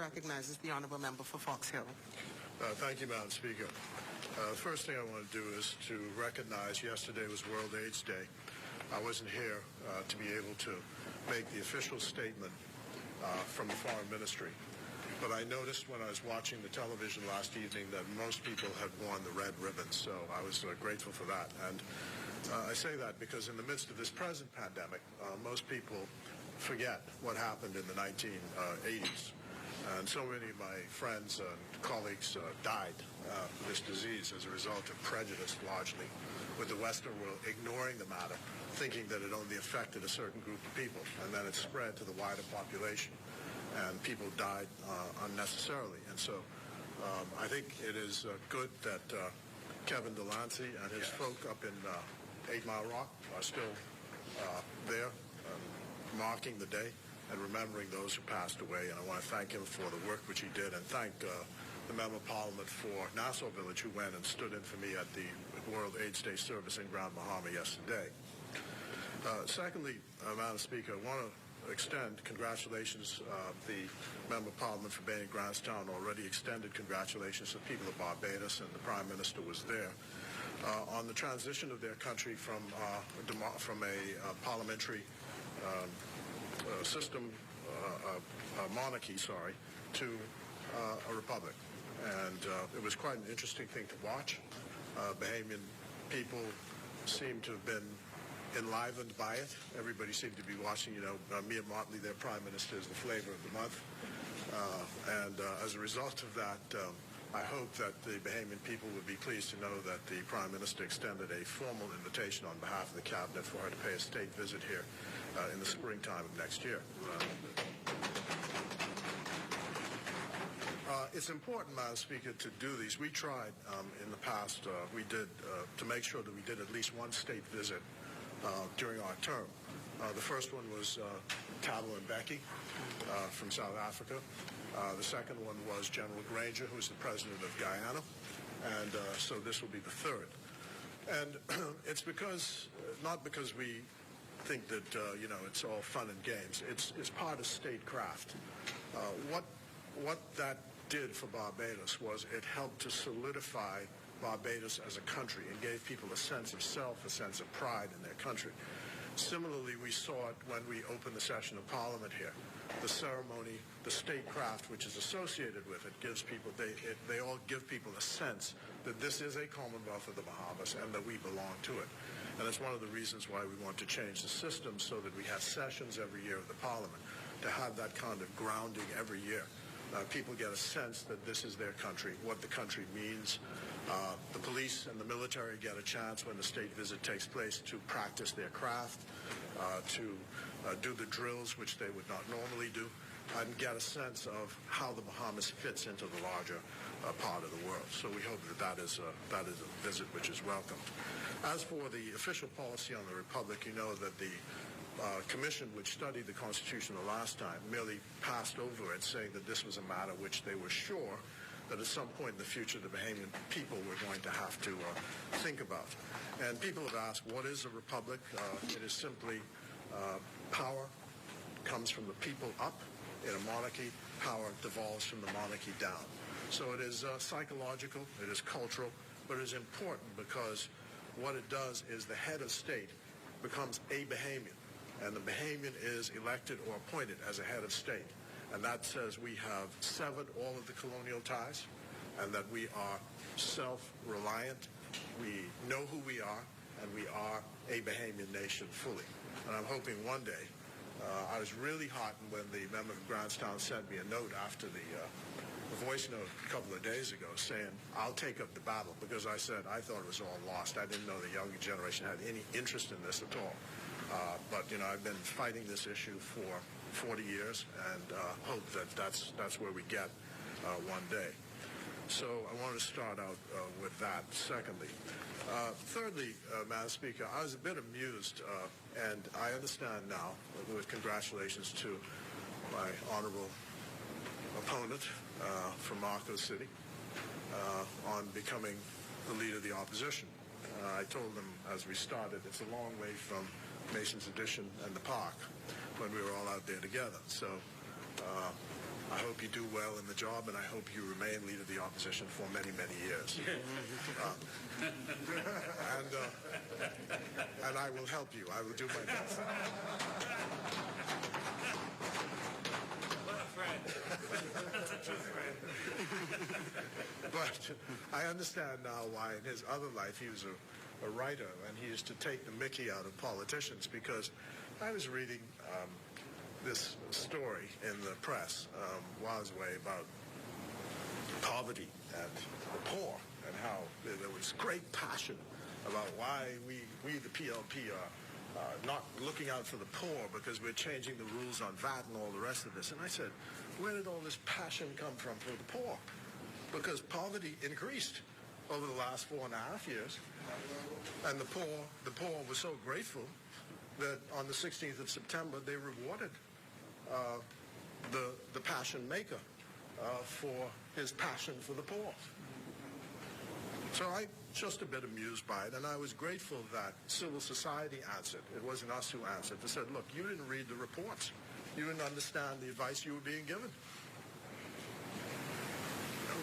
chair recognizes the honourable member for Fox Hill. Thank you, Madam Speaker. The first thing I want to do is to recognize yesterday was World AIDS Day. I wasn't here to be able to make the official statement from the Foreign Ministry. But I noticed when I was watching the television last evening that most people had worn the red ribbons, so I was grateful for that. And I say that because in the midst of this present pandemic, most people forget what happened in the 1980s. And so many of my friends and colleagues died of this disease as a result of prejudice, largely, with the Western world ignoring the matter, thinking that it only affected a certain group of people, and then it spread to the wider population, and people died unnecessarily. And so I think it is good that Kevin Delancey and his folk up in 8 Mile Rock are still there, marking the day and remembering those who passed away. And I want to thank him for the work which he did, and thank the Member of Parliament for Nassau Village, who went and stood in for me at the World AIDS Day service in Grand Bahama yesterday. Secondly, Madam Speaker, I want to extend congratulations. The Member of Parliament for Bay and Grantstown already extended congratulations to the people of Barbados, and the Prime Minister was there, on the transition of their country from a parliamentary system, monarchy, to a republic. And it was quite an interesting thing to watch. Bahamian people seem to have been enlivened by it. Everybody seemed to be watching, Mia Motley, their prime minister, is the flavor of the month. And as a result of that, I hope that the Bahamian people would be pleased to know that the Prime Minister extended a formal invitation on behalf of the Cabinet for her to pay a state visit here in the springtime of next year. It's important, Madam Speaker, to do these. We tried in the past, we did, to make sure that we did at least one state visit during our term. The first one was Thabo Mbeki from South Africa. The second one was General Granger, who is the president of Guyana. And so this will be the third. And it's because, not because we think that, it's all fun and games. It's part of statecraft. What that did for Barbados was it helped to solidify Barbados as a country and gave people a sense of self, a sense of pride in their country. Similarly, we saw it when we opened the session of Parliament here. The ceremony, the statecraft which is associated with it, gives people, they all give people a sense that this is a Commonwealth of the Bahamas and that we belong to it. And it's one of the reasons why we want to change the system so that we have sessions every year of the Parliament, to have that kind of grounding every year. People get a sense that this is their country, what the country means. The police and the military get a chance when the state visit takes place to practice their craft, to do the drills which they would not normally do, and get a sense of how the Bahamas fits into the larger part of the world. So we hope that is a visit which is welcomed. As for the official policy on the Republic, you know that the commission which studied the Constitution the last time merely passed over it, saying that this was a matter which they were sure that at some point in the future the Bahamian people were going to have to think about. And people have asked, what is a republic? It is simply power comes from the people up. In a monarchy, power devolves from the monarchy down. So it is psychological, it is cultural, but it is important because what it does is the head of state becomes a Bahamian. And the Bahamian is elected or appointed as a head of state. And that says we have severed all of the colonial ties and that we are self-reliant. We know who we are, and we are a Bahamian nation fully. And I'm hoping one day, I was really heartened when the member of Grantstown sent me a note after the voice note a couple of days ago saying, I'll take up the battle, because I said I thought it was all lost. I didn't know the younger generation had any interest in this at all. But, I've been fighting this issue for 40 years and hope that that's where we get one day. So I want to start out with that. Secondly, thirdly, Madam Speaker, I was a bit amused, and I understand now, with congratulations to my honorable opponent from Marco City on becoming the leader of the opposition. I told them as we started, it's a long way from Mason's Addition and the park when we were all out there together. So I hope you do well in the job, and I hope you remain Leader of the Opposition for many, many years. And I will help you. I will do my best. But I understand now why in his other life he was a writer, and he used to take the mickey out of politicians, because I was reading this story in the press while away about poverty and the poor, and how there was great passion about why we the PLP are not looking out for the poor because we're changing the rules on VAT and all the rest of this. And I said, where did all this passion come from for the poor? Because poverty increased over the last 4.5 years, and the poor were so grateful that on the 16th of September they rewarded the passion maker for his passion for the poor. So I just a bit amused by it, and I was grateful that civil society answered. It wasn't us who answered. They said, look, you didn't read the reports. You didn't understand the advice you were being given.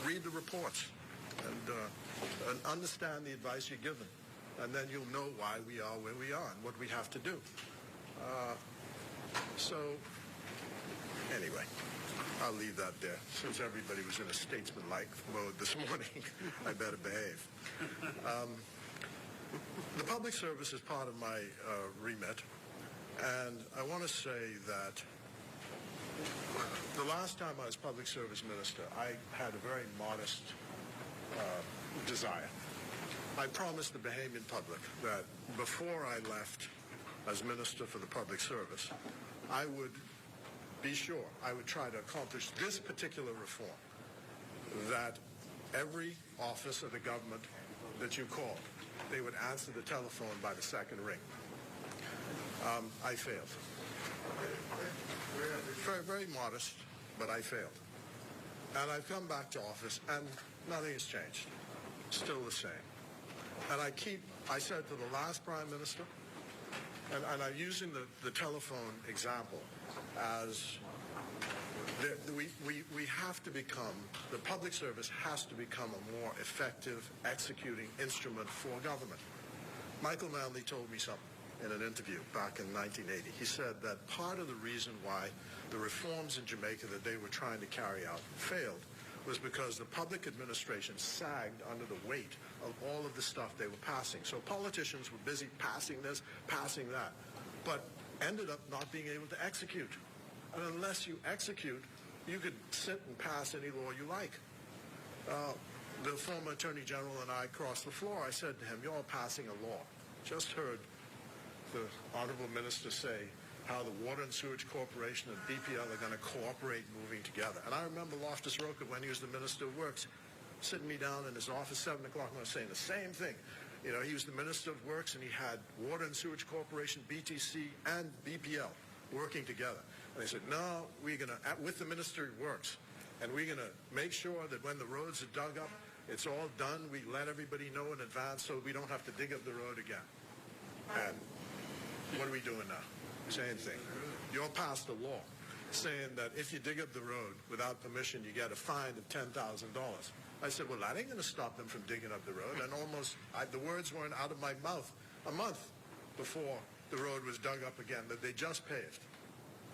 Read the reports and understand the advice you're given, and then you'll know why we are where we are and what we have to do. So anyway, I'll leave that there. Since everybody was in a statesman-like mode this morning, I better behave. The public service is part of my remit, and I want to say that the last time I was public service minister, I had a very modest desire. I promised the Bahamian public that before I left as Minister for the Public Service, I would be sure I would try to accomplish this particular reform, that every office of the government that you called, they would answer the telephone by the second ring. I failed. Very, very modest, but I failed. And I've come back to office, and nothing has changed. Still the same. And I said to the last Prime Minister, and I'm using the telephone example as we have to become, the public service has to become a more effective executing instrument for government. Michael Manley told me something in an interview back in 1980. He said that part of the reason why the reforms in Jamaica that they were trying to carry out failed was because the public administration sagged under the weight of all of the stuff they were passing. So politicians were busy passing this, passing that, but ended up not being able to execute. And unless you execute, you could sit and pass any law you like. The former Attorney General and I crossed the floor. I said to him, you're all passing a law. Just heard the Honorable Minister say how the Water and Sewage Corporation and BPL are going to cooperate moving together. And I remember Loftus Roker, when he was the Minister of Works, sitting me down in his office 7 o'clock and I was saying the same thing. You know, he was the Minister of Works and he had Water and Sewage Corporation, BTC, and BPL working together. And they said, no, we're going to, with the Ministry of Works, and we're going to make sure that when the roads are dug up, it's all done. We let everybody know in advance so we don't have to dig up the road again. And what are we doing now? Same thing. You all passed a law saying that if you dig up the road without permission, you get a fine of $10,000. I said, well, that ain't going to stop them from digging up the road. And the words weren't out of my mouth a month before the road was dug up again, that they just paved.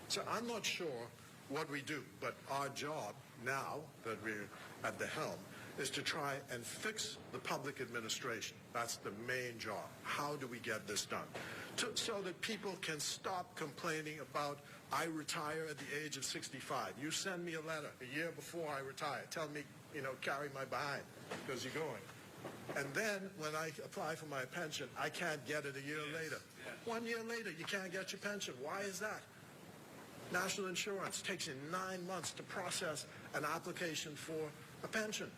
So I'm not sure what we do, but our job now that we're at the helm is to try and fix the public administration. That's the main job. How do we get this done? So that people can stop complaining about, I retire at the age of 65. You send me a letter a year before I retire. Tell me, carry my behind because you're going. And then when I apply for my pension, I can't get it a year later. 1 year later, you can't get your pension. Why is that? National insurance takes you 9 months to process an application for a pension.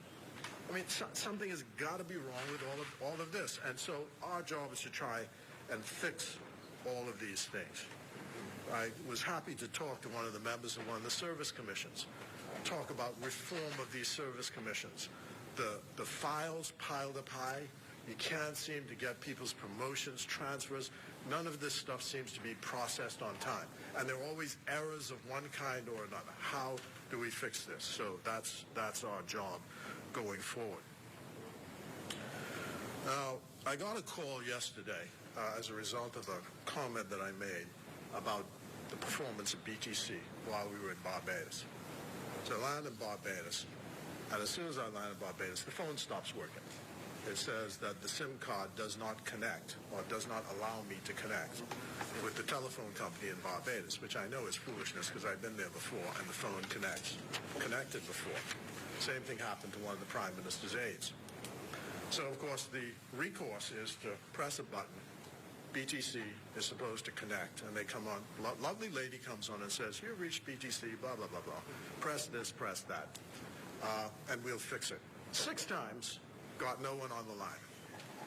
I mean, something has got to be wrong with all of this. And so our job is to try and fix all of these things. I was happy to talk to one of the members of one of the service commissions, talk about reform of these service commissions. The files piled up high. You can't seem to get people's promotions, transfers. none of this stuff seems to be processed on time. And there are always errors of one kind or another. How do we fix this? So that's our job going forward. Now, I got a call yesterday as a result of a comment that I made about the performance of BTC while we were in Barbados. So I landed in Barbados, and as soon as I landed in Barbados, the phone stops working. It says that the SIM card does not connect or does not allow me to connect with the telephone company in Barbados, which I know is foolishness because I've been there before and the phone connected before. Same thing happened to one of the Prime Minister's aides. So, of course, the recourse is to press a button. BTC is supposed to connect, and they come on. Lovely lady comes on and says, "You reached BTC, blah, blah, blah, blah. Press this, press that, and we'll fix it." 6 times, got no one on the line.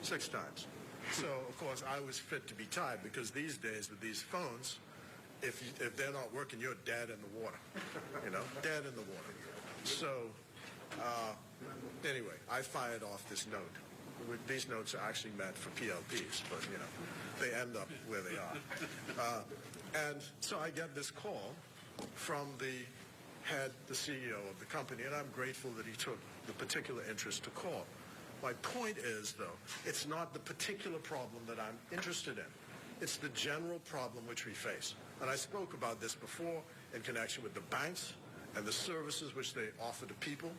6 times. So, of course, I was fit to be tied because these days with these phones, if they're not working, you're dead in the water. You know, dead in the water. So, anyway, I fired off this note. These notes are actually meant for PLPs, but, you know, they end up where they are. And so I get this call from the CEO of the company, and I'm grateful that he took the particular interest to call. My point is, though, it's not the particular problem that I'm interested in. It's the general problem which we face. And I spoke about this before in connection with the banks and the services which they offer to people,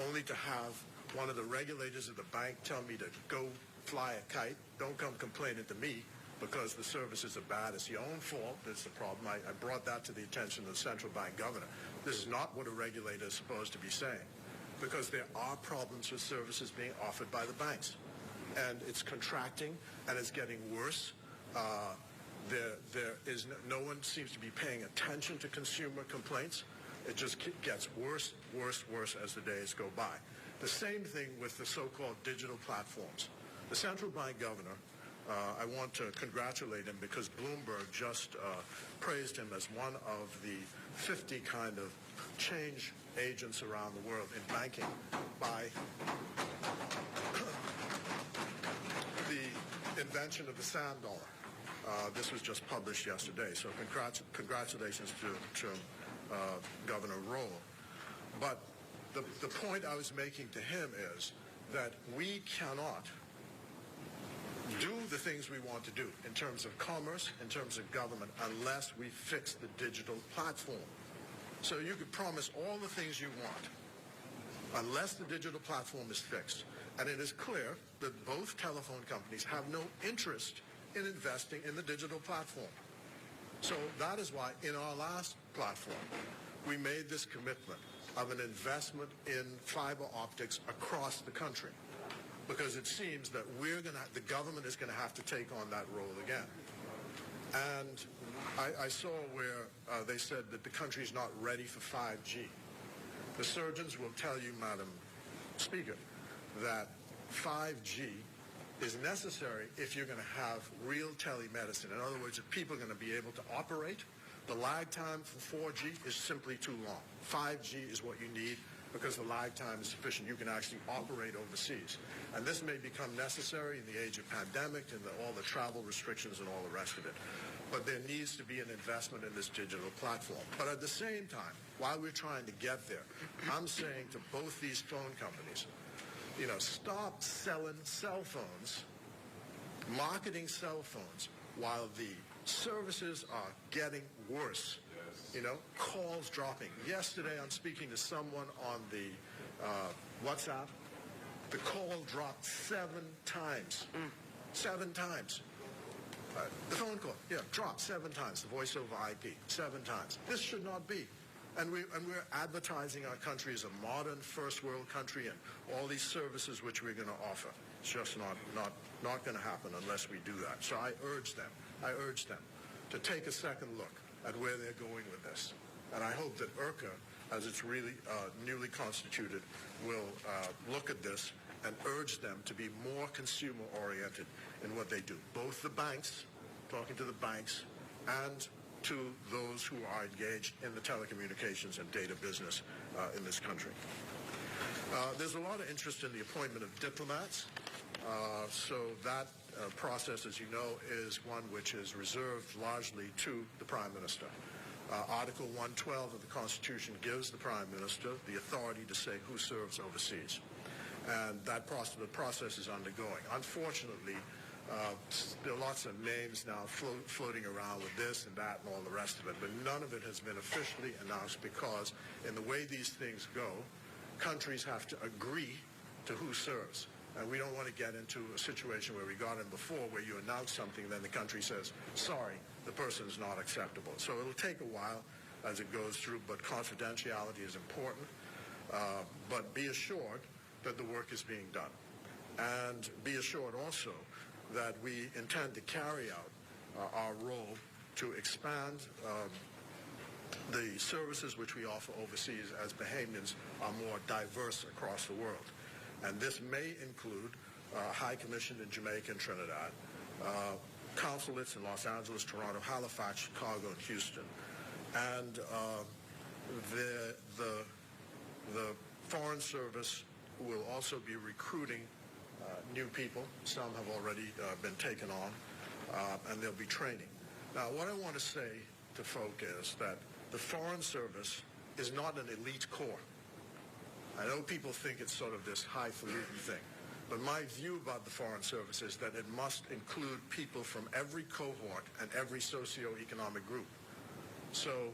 only to have one of the regulators of the bank tell me to go fly a kite. Don't come complaining to me because the services are bad. It's your own fault. That's the problem. I brought that to the attention of the central bank governor. This is not what a regulator is supposed to be saying, because there are problems with services being offered by the banks. And it's contracting, and it's getting worse. There is no one seems to be paying attention to consumer complaints. It just gets worse, worse, worse as the days go by. The same thing with the so-called digital platforms. The central bank governor, I want to congratulate him because Bloomberg just praised him as one of the 50 kind of change agents around the world in banking by the invention of the sand dollar. This was just published yesterday, so congratulations to Governor Roll. But the point I was making to him is that we cannot do the things we want to do in terms of commerce, in terms of government, unless we fix the digital platform. So you could promise all the things you want, unless the digital platform is fixed. And it is clear that both telephone companies have no interest in investing in the digital platform. So that is why in our last platform, we made this commitment of an investment in fiber optics across the country, because it seems that the government is going to have to take on that role again. And I saw where they said that the country is not ready for 5G. The surgeons will tell you, Madam Speaker, that 5G is necessary if you're going to have real telemedicine. In other words, if people are going to be able to operate, the lag time for 4G is simply too long. 5G is what you need because the lag time is sufficient. You can actually operate overseas. And this may become necessary in the age of pandemic and all the travel restrictions and all the rest of it. But there needs to be an investment in this digital platform. But at the same time, while we're trying to get there, I'm saying to both these phone companies, you know, stop selling cell phones, marketing cell phones, while the services are getting worse. You know, calls dropping. Yesterday, I'm speaking to someone on the WhatsApp. The call dropped 7 times. 7 times. The phone call, dropped 7 times. The voice over IP, 7 times. This should not be. And we're advertising our country as a modern first world country and all these services which we're going to offer. It's just not going to happen unless we do that. So I urge them to take a second look at where they're going with this. And I hope that IRCA, as it's really newly constituted, will look at this and urge them to be more consumer-oriented in what they do. Both the banks, talking to the banks, and to those who are engaged in the telecommunications and data business in this country. There's a lot of interest in the appointment of diplomats, so that process, as you know, is one which is reserved largely to the Prime Minister. Article 112 of the Constitution gives the Prime Minister the authority to say who serves overseas. And the process is undergoing. Unfortunately, there are lots of names now floating around with this and that and all the rest of it, but none of it has been officially announced because in the way these things go, countries have to agree to who serves. And we don't want to get into a situation where we got in before where you announce something, then the country says, sorry, the person is not acceptable. So it'll take a while as it goes through, but confidentiality is important. But be assured that the work is being done. And be assured also that we intend to carry out our role to expand the services which we offer overseas as Bahamians are more diverse across the world. And this may include High Commission in Jamaica and Trinidad, consulates in Los Angeles, Toronto, Halifax, Chicago, and Houston. And the Foreign Service will also be recruiting new people. Some have already been taken on, and they'll be training. Now, what I want to say to folk is that the Foreign Service is not an elite corps. I know people think it's sort of this highfalutin thing, but my view about the Foreign Service is that it must include people from every cohort and every socioeconomic group. So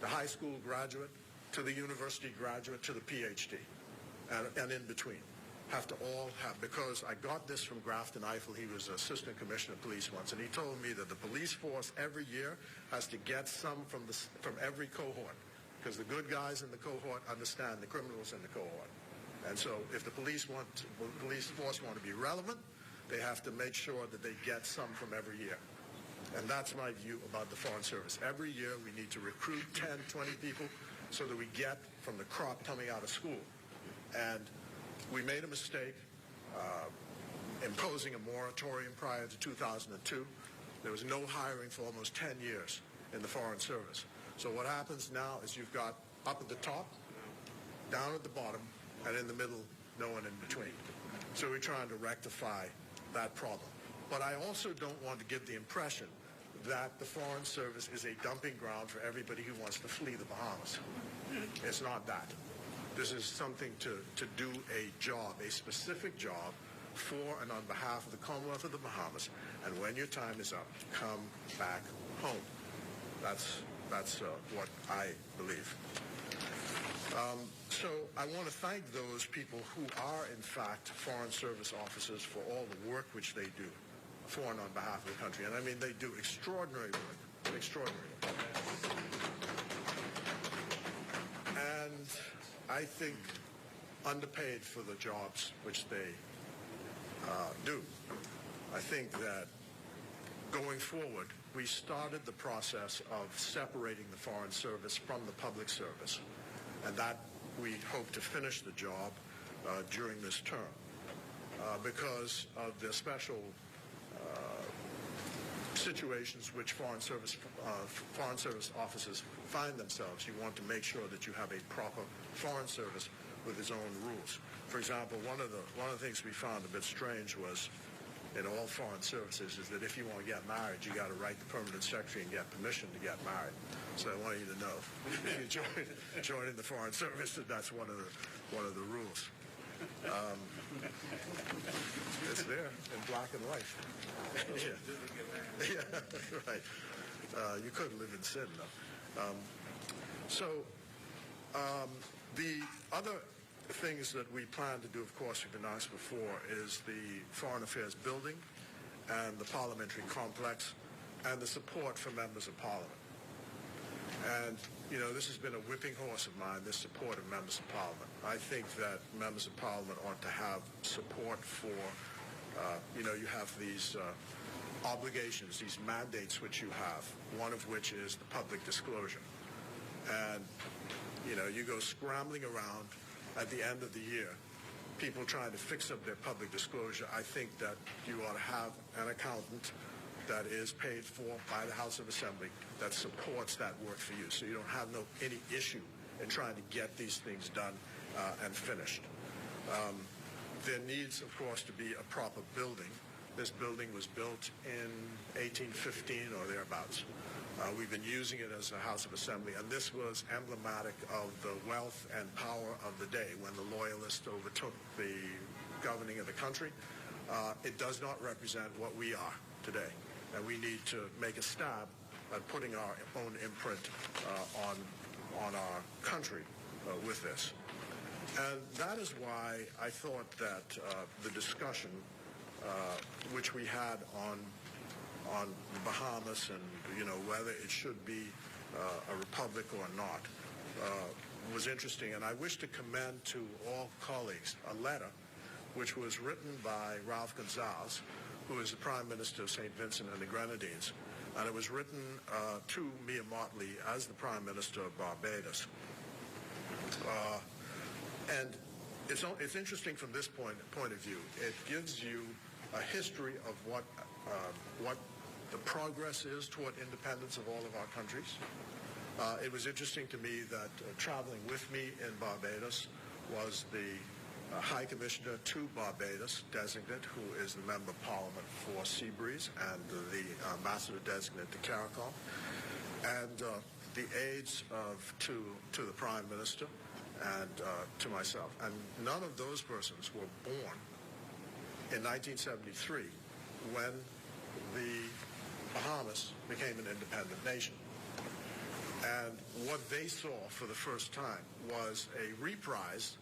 the high school graduate to the university graduate to the PhD and in between have to all have, because I got this from Grafton Eiffel. He was assistant commissioner of police once, and he told me that the police force every year has to get some from every cohort, because the good guys in the cohort understand the criminals in the cohort. And so if the police force want to be relevant, they have to make sure that they get some from every year. And that's my view about the Foreign Service. Every year we need to recruit 10, 20 people so that we get from the crop coming out of school. And we made a mistake imposing a moratorium prior to 2002. There was no hiring for almost 10 years in the Foreign Service. So what happens now is you've got up at the top, down at the bottom, and in the middle, no one in between. So we're trying to rectify that problem. But I also don't want to give the impression that the Foreign Service is a dumping ground for everybody who wants to flee the Bahamas. It's not that. This is something to do a job, a specific job for and on behalf of the Commonwealth of the Bahamas. And when your time is up, come back home. That's what I believe. So I want to thank those people who are, in fact, Foreign Service officers for all the work which they do for and on behalf of the country. And I mean, they do extraordinary work, extraordinary work. And I think underpaid for the jobs which they do. I think that going forward, we started the process of separating the Foreign Service from the public service, and that we hope to finish the job during this term because of the special situations which Foreign Service officers find themselves. You want to make sure that you have a proper Foreign Service with its own rules. For example, one of the things we found a bit strange was in all foreign services is that if you want to get married, you got to write the permanent secretary and get permission to get married. So I want you to know, if you join in the Foreign Service, that that's one of the rules. It's there in black and white. Yeah, right. You couldn't live in sin, though. The other things that we plan to do, of course, we've been asked before, is the Foreign Affairs Building and the Parliamentary Complex and the support for members of Parliament. And, you know, this has been a whipping horse of mine, this support of members of Parliament. I think that members of Parliament ought to have support for, you have these obligations, these mandates which you have, one of which is the public disclosure. And, you go scrambling around at the end of the year, people trying to fix up their public disclosure. I think that you ought to have an accountant that is paid for by the House of Assembly that supports that work for you, so you don't have any issue in trying to get these things done and finished. There needs, of course, to be a proper building This building was built in 1815 or thereabouts. We've been using it as a House of Assembly, and this was emblematic of the wealth and power of the day when the Loyalists overtook the governing of the country. It does not represent what we are today, and we need to make a stab at putting our own imprint on our country with this. And that is why I thought that the discussion which we had on the Bahamas and, whether it should be a republic or not was interesting. And I wish to commend to all colleagues a letter which was written by Ralph Gonsalves, who is the Prime Minister of St. Vincent and the Grenadines. And it was written to Mia Mottley as the Prime Minister of Barbados. And it's interesting from this point of view. It gives you a history of what the progress is toward independence of all of our countries. It was interesting to me that traveling with me in Barbados was the High Commissioner to Barbados designate, who is the Member of Parliament for Seabreeze, and the Ambassador designate to CARICOM, and the aides to the Prime Minister and to myself. And none of those persons were born in 1973 when the Bahamas became an independent nation. And what they saw for the first time was a reprise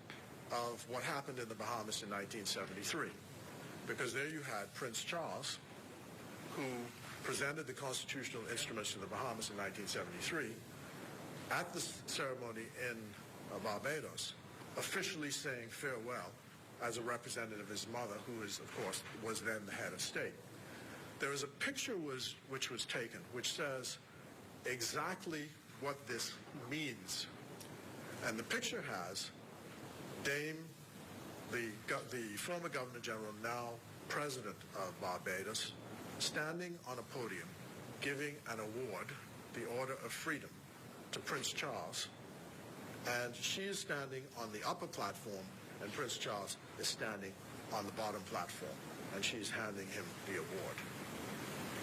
of what happened in the Bahamas in 1973. Because there you had Prince Charles, who presented the constitutional instruments to the Bahamas in 1973, at the ceremony in Barbados, officially saying farewell as a representative of his mother, who is, of course, was then the head of state. There is a picture which was taken which says exactly what this means. And the picture has Dame, the former Governor General, now President of Barbados, standing on a podium giving an award, the Order of Freedom, to Prince Charles. And she is standing on the upper platform, and Prince Charles is standing on the bottom platform, and she's handing him the award.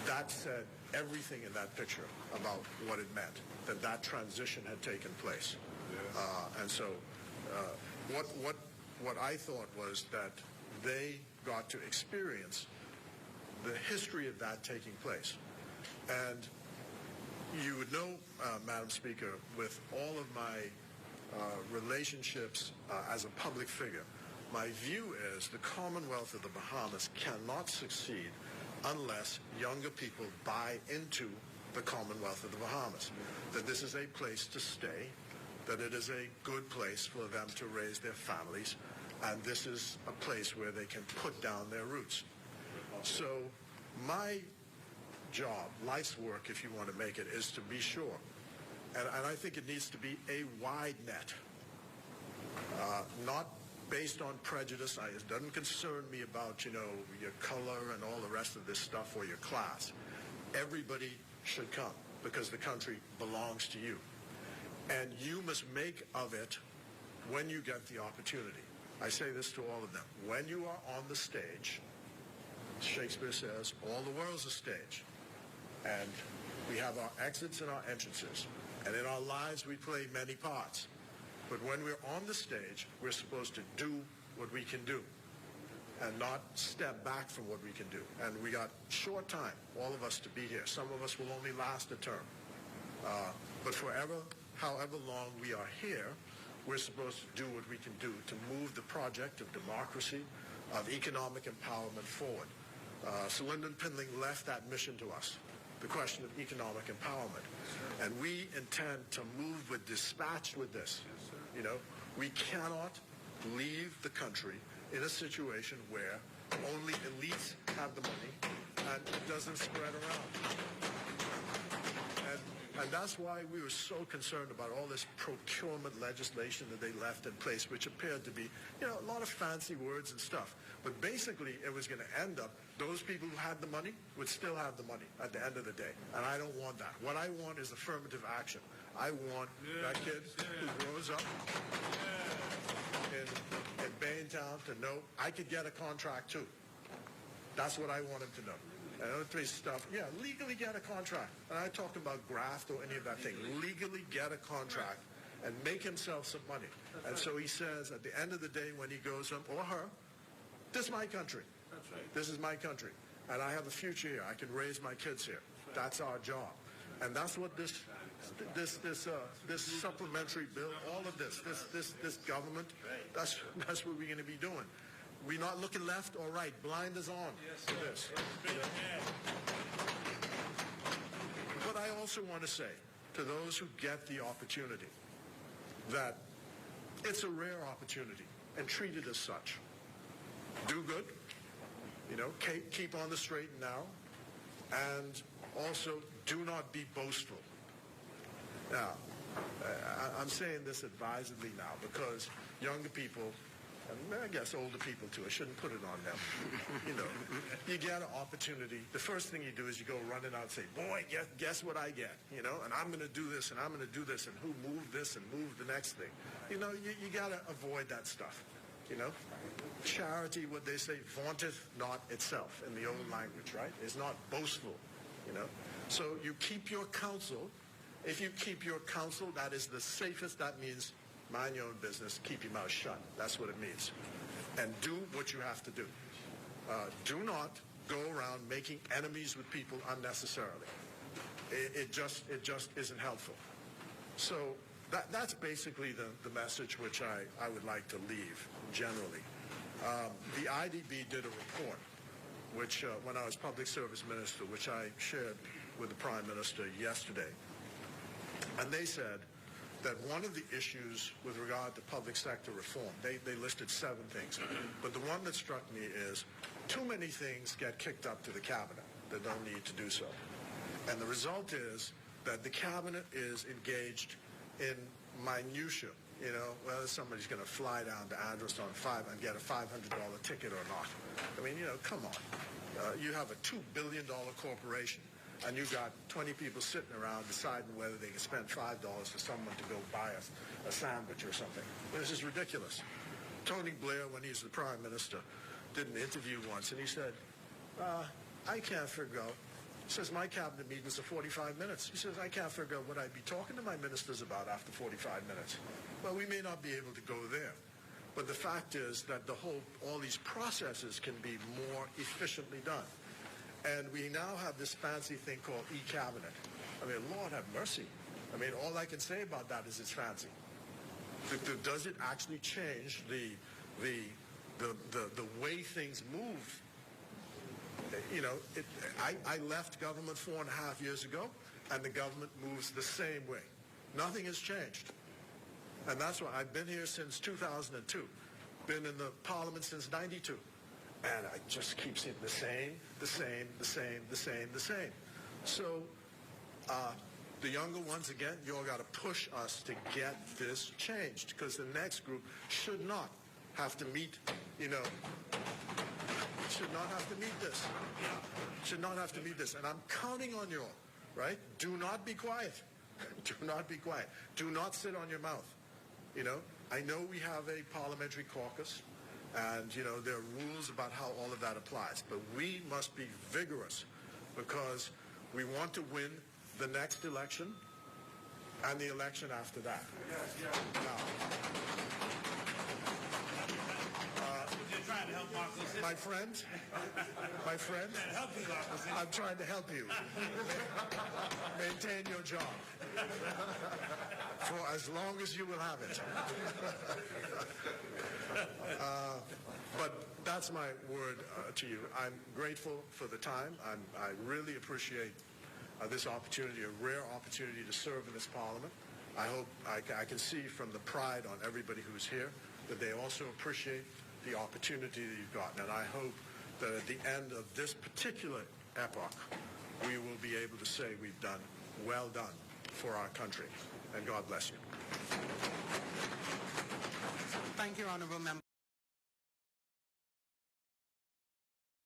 That said everything in that picture about what it meant, that transition had taken place. Yeah. And so what I thought was that they got to experience the history of that taking place. And you would know, Madam Speaker, with all of my relationships as a public figure, my view is the Commonwealth of the Bahamas cannot succeed unless younger people buy into the Commonwealth of the Bahamas, that this is a place to stay, that it is a good place for them to raise their families, and this is a place where they can put down their roots. So my job, life's work, if you want to make it, is to be sure. And I think it needs to be a wide net, not based on prejudice. It doesn't concern me about, your color and all the rest of this stuff or your class. Everybody should come because the country belongs to you. And you must make of it when you get the opportunity. I say this to all of them. When you are on the stage, Shakespeare says, all the world's a stage. And we have our exits and our entrances. And in our lives, we play many parts. But when we're on the stage, we're supposed to do what we can do and not step back from what we can do. And we got short time, all of us, to be here. Some of us will only last a term. But however long we are here, we're supposed to do what we can do to move the project of democracy, of economic empowerment forward. Sir Lyndon Pindling left that mission to us, the question of economic empowerment. And we intend to move with dispatch with this. We cannot leave the country in a situation where only elites have the money and it doesn't spread around. And that's why we were so concerned about all this procurement legislation that they left in place, which appeared to be, a lot of fancy words and stuff. But basically, it was going to end up, those people who had the money would still have the money at the end of the day. And I don't want that. What I want is affirmative action. I want that kid who grows up in Baintown to know I could get a contract too. That's what I want him to know. And other three stuff, yeah, legally get a contract. And I talked about graft or any of that thing. Legally get a contract and make himself some money. And so he says at the end of the day when he goes home, or her, this is my country. That's right. This is my country. And I have a future here. I can raise my kids here. That's our job. And that's what this supplementary bill, all of this government, that's what we're going to be doing. We're not looking left or right. Blind is on to this. But I also want to say to those who get the opportunity that it's a rare opportunity and treat it as such. Do good, keep on the straight and narrow, and also do not be boastful. Now, I'm saying this advisedly now because younger people, and I guess older people too, I shouldn't put it on them, you get an opportunity. The first thing you do is you go running out and say, boy, guess what I get, and I'm going to do this, and I'm going to do this, and who moved this and moved the next thing. You got to avoid that stuff, Charity, what they say, vaunteth not itself in the old language, right? Is not boastful, So you keep your counsel. If you keep your counsel, that is the safest. That means mind your own business, keep your mouth shut. That's what it means. And do what you have to do. Do not go around making enemies with people unnecessarily. It just isn't helpful. So that's basically the message which I would like to leave generally. The IDB did a report, which when I was Public Service Minister, which I shared with the Prime Minister yesterday. And they said that one of the issues with regard to public sector reform, they listed 7 things, but the one that struck me is too many things get kicked up to the cabinet that don't need to do so. And the result is that the cabinet is engaged in minutiae, whether somebody's going to fly down to Andros on 5 and get a $500 ticket or not. I mean, come on. You have a $2 billion corporation, and you've got 20 people sitting around deciding whether they can spend $5 for someone to go buy a sandwich or something. This is ridiculous. Tony Blair, when he's the Prime Minister, did an interview once, and he said, I can't figure out. He says, my cabinet meetings are 45 minutes. He says, I can't figure out what I'd be talking to my ministers about after 45 minutes. Well, we may not be able to go there. But the fact is that all these processes can be more efficiently done. And we now have this fancy thing called e-cabinet. I mean, Lord have mercy. I mean, all I can say about that is it's fancy. Does it actually change the way things move? I left government 4.5 years ago, and the government moves the same way. Nothing has changed. And that's why I've been here since 2002, been in the Parliament since 92. And I just keep seeing the same. So the younger ones, again, you all got to push us to get this changed, because the next group should not have to meet, should not have to meet this. Should not have to meet this. And I'm counting on you all, right? Do not be quiet. Do not be quiet. Do not sit on your mouth. I know we have a parliamentary caucus, and, there are rules about how all of that applies. But we must be vigorous, because we want to win the next election and the election after that. Now, Trying to help Marco. my friend, I'm trying to help you maintain your job for as long as you will have it. But that's my word to you. I'm grateful for the time. I really appreciate this opportunity, a rare opportunity to serve in this Parliament. I hope I can see from the pride on everybody who's here that they also appreciate the opportunity that you've gotten. And I hope that at the end of this particular epoch, we will be able to say we've done well done for our country. And God bless you. Thank you, Honourable Member.